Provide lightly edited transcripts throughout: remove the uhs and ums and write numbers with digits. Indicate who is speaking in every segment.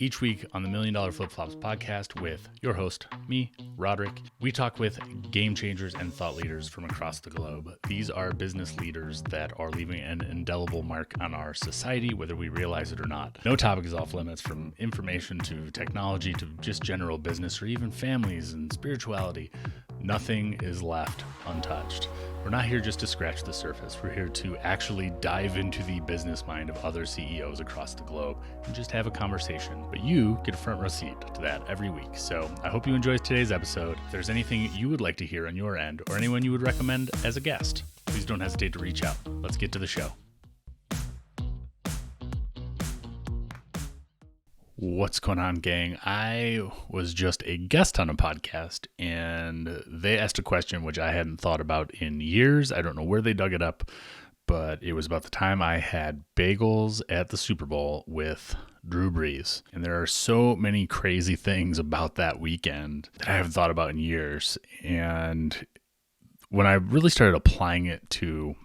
Speaker 1: Each week on the $1 Million Flip Flops podcast with your host, me, Rodric, we talk with game changers and thought leaders from across the globe. These are business leaders that are leaving an indelible mark on our society, whether we realize it or not. No topic is off limits, from information to technology to just general business or even families and spirituality. Nothing is left untouched. We're not here just to scratch the surface. We're here to actually dive into the business mind of other CEOs across the globe and just have a conversation. But you get a front row seat to that every week. So I hope you enjoyed today's episode. If there's anything you would like to hear on your end or anyone you would recommend as a guest, please don't hesitate to reach out. Let's get to the show. What's going on, gang? I was just a guest on a podcast and they asked a question which I hadn't thought about in years. I don't know where they dug it up, but it was about the time I had bagels at the Super Bowl with Drew Brees. And there are so many crazy things about that weekend that I haven't thought about in years. And when I really started applying it to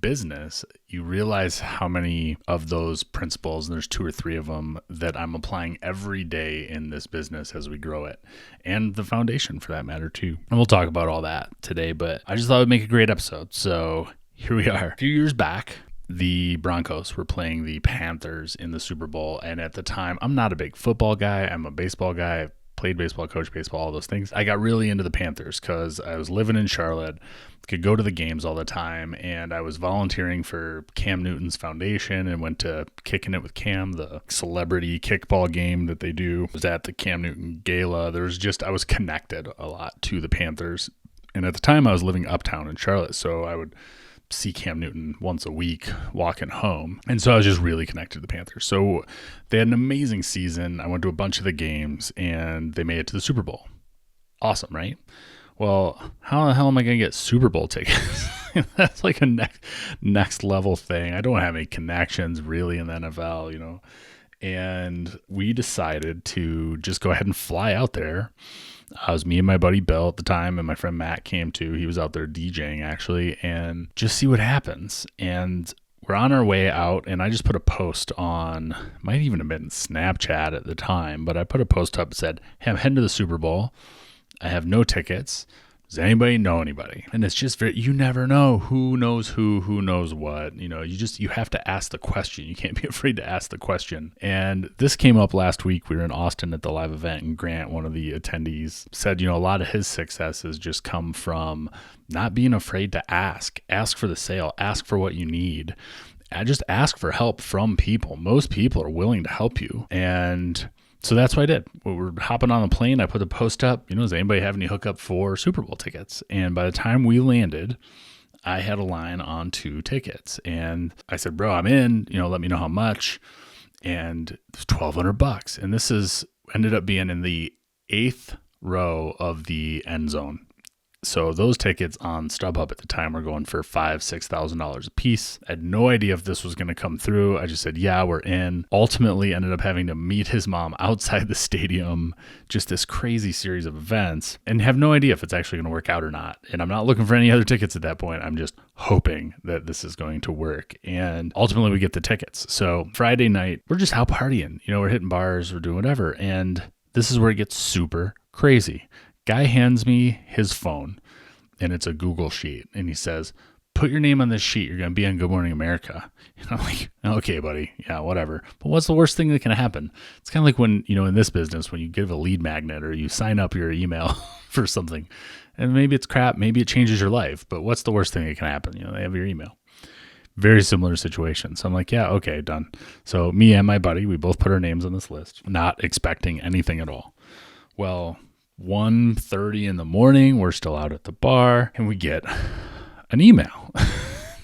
Speaker 1: business, you realize how many of those principles, and there's 2 or 3 of them, that I'm applying every day in this business as we grow it, and the foundation for that matter too. And we'll talk about all that today, but I just thought it would make a great episode. So here we are. A few years back, the Broncos were playing the Panthers in the Super Bowl, and at the time, I'm not a big football guy. I'm a baseball guy. Played baseball, coached baseball, all those things. I got really into the Panthers because I was living in Charlotte, could go to the games all the time, and I was volunteering for Cam Newton's foundation and went to Kicking It with Cam, the celebrity kickball game that they do. I was at the Cam Newton Gala. I was connected a lot to the Panthers. And at the time, I was living uptown in Charlotte, so I would see Cam Newton once a week walking home. And so I was just really connected to the Panthers. So they had an amazing season. I went to a bunch of the games and they made it to the Super Bowl. Awesome, right? Well, how the hell am I going to get Super Bowl tickets? That's like a next level thing. I don't have any connections really in the NFL, and we decided to just go ahead and fly out there. It was me and my buddy Bill at the time, and my friend Matt came too. He was out there DJing actually, and just see what happens. And we're on our way out, and I just put a post on, might even have been Snapchat at the time, but I put a post up that said, "Hey, I'm heading to the Super Bowl. I have no tickets. Does anybody know anybody?" And it's just you never know who knows who knows what. You have to ask the question. You can't be afraid to ask the question. And this came up last week. We were in Austin at the live event, and Grant, one of the attendees, said, a lot of his successes just come from not being afraid to ask for the sale, ask for what you need. Just ask for help from people. Most people are willing to help you. And so that's what I did. We were hopping on the plane. I put the post up, does anybody have any hookup for Super Bowl tickets? And by the time we landed, I had a line on 2 tickets. And I said, "Bro, I'm in, let me know how much." And it was $1,200. And this ended up being in the 8th row of the end zone. So those tickets on StubHub at the time were going for $5,000-$6,000 a piece. I had no idea if this was going to come through. I just said, "Yeah, we're in." Ultimately ended up having to meet his mom outside the stadium, just this crazy series of events, and have no idea if it's actually going to work out or not. And I'm not looking for any other tickets at that point. I'm just hoping that this is going to work. And ultimately we get the tickets. So Friday night, we're just out partying. We're hitting bars, we're doing whatever. And this is where it gets super crazy. Guy hands me his phone, and it's a Google sheet, and he says, "Put your name on this sheet. You're going to be on Good Morning America." And I'm like, "Okay, buddy. Yeah, whatever." But what's the worst thing that can happen? It's kind of like when, in this business, when you give a lead magnet or you sign up your email for something, and maybe it's crap, maybe it changes your life, but what's the worst thing that can happen? They have your email. Very similar situation. So I'm like, "Yeah, okay, done." So me and my buddy, we both put our names on this list, not expecting anything at all. Well, 1:30 in the morning, we're still out at the bar, and we get an email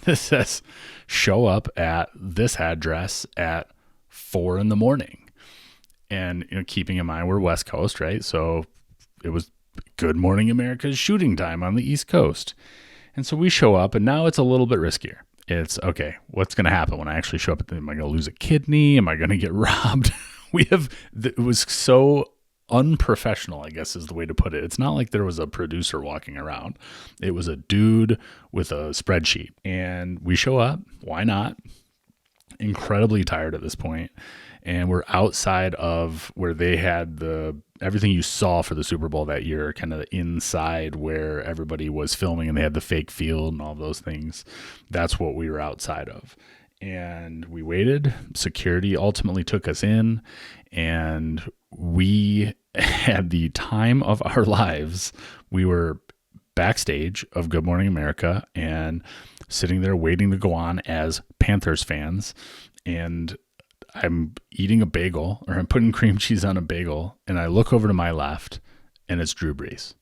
Speaker 1: that says, "Show up at this address at 4 in the morning." And keeping in mind we're West Coast, right? So it was Good Morning America's shooting time on the East Coast. And so we show up, and now it's a little bit riskier. It's, okay, what's going to happen when I actually show up? Am I going to lose a kidney? Am I going to get robbed? It was so unprofessional, I guess is the way to put it. It's not like there was a producer walking around. It was a dude with a spreadsheet. And we show up. Why not? Incredibly tired at this point. and we're outside of where they had everything you saw for the Super Bowl that year, kind of inside where everybody was filming and they had the fake field and all those things. That's what we were outside of. And we waited. Security ultimately took us in, and we had the time of our lives. We were backstage of Good Morning America and sitting there waiting to go on as Panthers fans. And I'm eating a bagel, or I'm putting cream cheese on a bagel, and I look over to my left, and it's Drew Brees.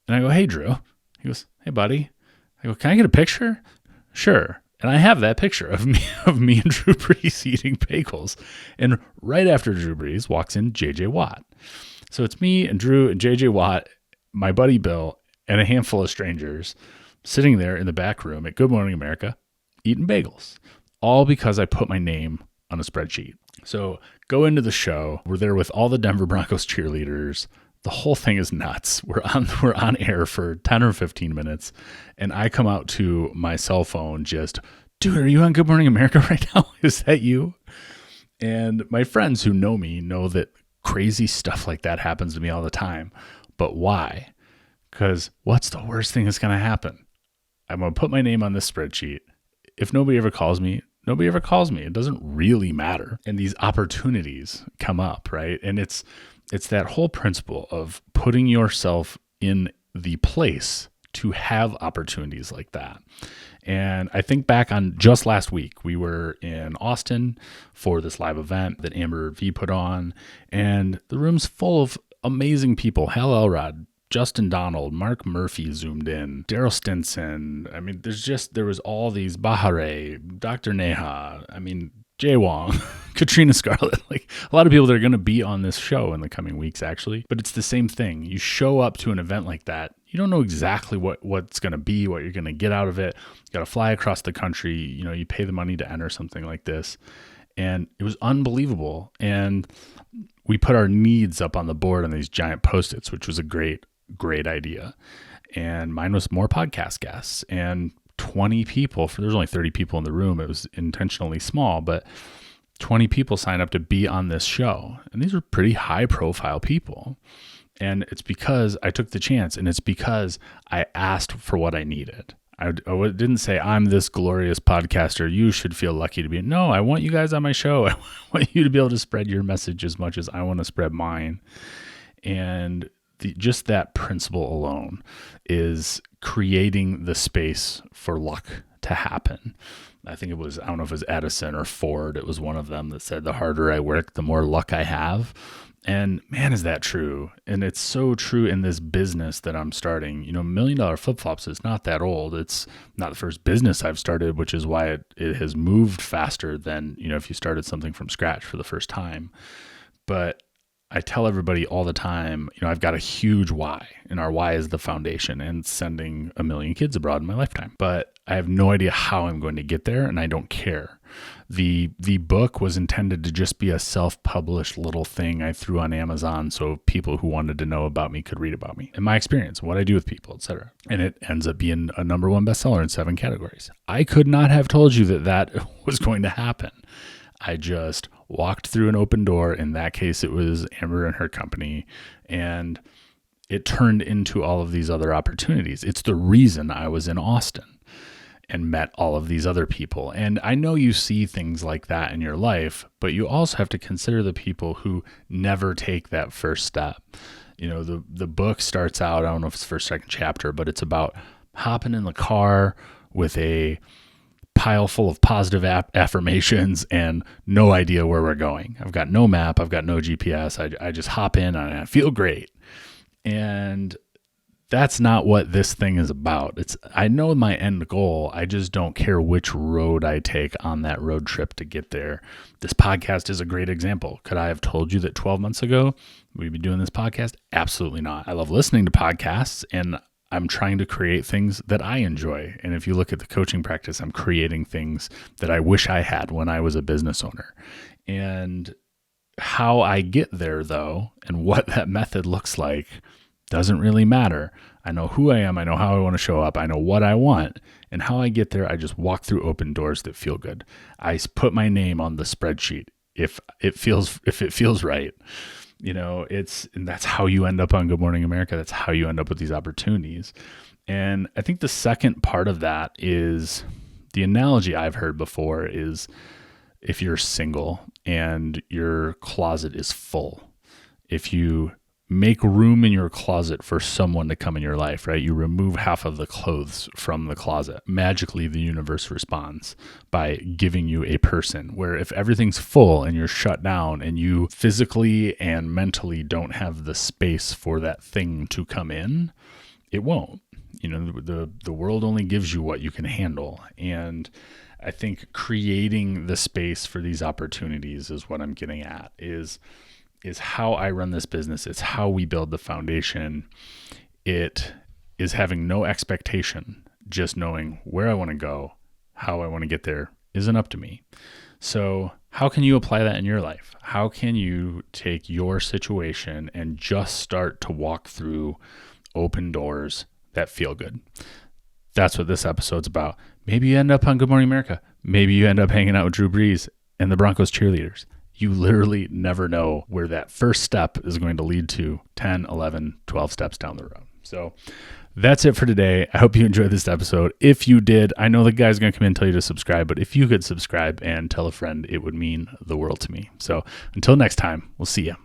Speaker 1: And I go, "Hey, Drew." He goes, "Hey, buddy." I go, "Can I get a picture?" "Sure." And I have that picture of me and Drew Brees eating bagels. And right after Drew Brees walks in J.J. Watt. So it's me and Drew and J.J. Watt, my buddy Bill, and a handful of strangers sitting there in the back room at Good Morning America eating bagels, all because I put my name on a spreadsheet. So go into the show. We're there with all the Denver Broncos cheerleaders. The whole thing is nuts. We're on air for 10 or 15 minutes, and I come out to my cell phone just, "Dude, are you on Good Morning America right now? Is that you?" And my friends who know me know that crazy stuff like that happens to me all the time. But why? Because what's the worst thing that's going to happen? I'm going to put my name on this spreadsheet. If nobody ever calls me, nobody ever calls me. It doesn't really matter. And these opportunities come up, right? And it's that whole principle of putting yourself in the place to have opportunities like that. And I think back on just last week, we were in Austin for this live event that Amber V put on, and the room's full of amazing people. Hal Elrod, Justin Donald, Mark Murphy zoomed in, Daryl Stinson. I mean, there was all these, Bahare, Dr. Neha, Jay Wong, Katrina Scarlett, like a lot of people that are going to be on this show in the coming weeks, actually. But it's the same thing. You show up to an event like that, you don't know exactly what's going to be, what you're going to get out of it. You got to fly across the country. You pay the money to enter something like this. And it was unbelievable. And we put our needs up on the board on these giant Post-its, which was a great idea. And mine was more podcast guests, and 20 people, there's only 30 people in the room. It was intentionally small, but 20 people signed up to be on this show. And these were pretty high profile people. And it's because I took the chance, and it's because I asked for what I needed. I didn't say, "I'm this glorious podcaster, you should feel lucky to be." No, I want you guys on my show. I want you to be able to spread your message as much as I want to spread mine. And just that principle alone is creating the space for luck to happen. I think I don't know if it was Edison or Ford. It was one of them that said, "The harder I work, the more luck I have." And man, is that true. And it's so true in this business that I'm starting. $1 million flip-flops is not that old. It's not the first business I've started, which is why it has moved faster than, if you started something from scratch for the first time. But I tell everybody all the time, I've got a huge why, and our why is the foundation and sending 1 million kids abroad in my lifetime. But I have no idea how I'm going to get there, and I don't care. The book was intended to just be a self-published little thing I threw on Amazon so people who wanted to know about me could read about me and my experience, what I do with people, etc. And it ends up being a #1 bestseller in 7 categories. I could not have told you that was going to happen. I just walked through an open door. In that case, it was Amber and her company, and it turned into all of these other opportunities. It's the reason I was in Austin and met all of these other people. And I know you see things like that in your life, but you also have to consider the people who never take that first step. The book starts out, I don't know if it's the first, second chapter, but it's about hopping in the car with a pile full of positive affirmations and no idea where we're going. I've got no map. I've got no GPS. I just hop in and I feel great. And that's not what this thing is about. I know my end goal. I just don't care which road I take on that road trip to get there. This podcast is a great example. Could I have told you that 12 months ago we'd be doing this podcast? Absolutely not. I love listening to podcasts, and I'm trying to create things that I enjoy. And if you look at the coaching practice, I'm creating things that I wish I had when I was a business owner. And how I get there, though, and what that method looks like doesn't really matter. I know who I am. I know how I want to show up. I know what I want. And how I get there, I just walk through open doors that feel good. I put my name on the spreadsheet. if it feels right. And that's how you end up on Good Morning America. That's how you end up with these opportunities. And I think the second part of that is the analogy I've heard before is if you're single and your closet is full, if you make room in your closet for someone to come in your life, right? You remove half of the clothes from the closet. Magically, the universe responds by giving you a person, where if everything's full and you're shut down and you physically and mentally don't have the space for that thing to come in, it won't. The world only gives you what you can handle. And I think creating the space for these opportunities is what I'm getting at, is how I run this business. It's how we build the foundation. It is having no expectation, just knowing where I want to go, how I want to get there isn't up to me. So how can you apply that in your life? How can you take your situation and just start to walk through open doors that feel good? That's what this episode's about. Maybe you end up on Good Morning America. Maybe you end up hanging out with Drew Brees and the Broncos cheerleaders. You literally never know where that first step is going to lead to 10, 11, 12 steps down the road. So that's it for today. I hope you enjoyed this episode. If you did, I know the guy's going to come in and tell you to subscribe, but if you could subscribe and tell a friend, it would mean the world to me. So until next time, we'll see you.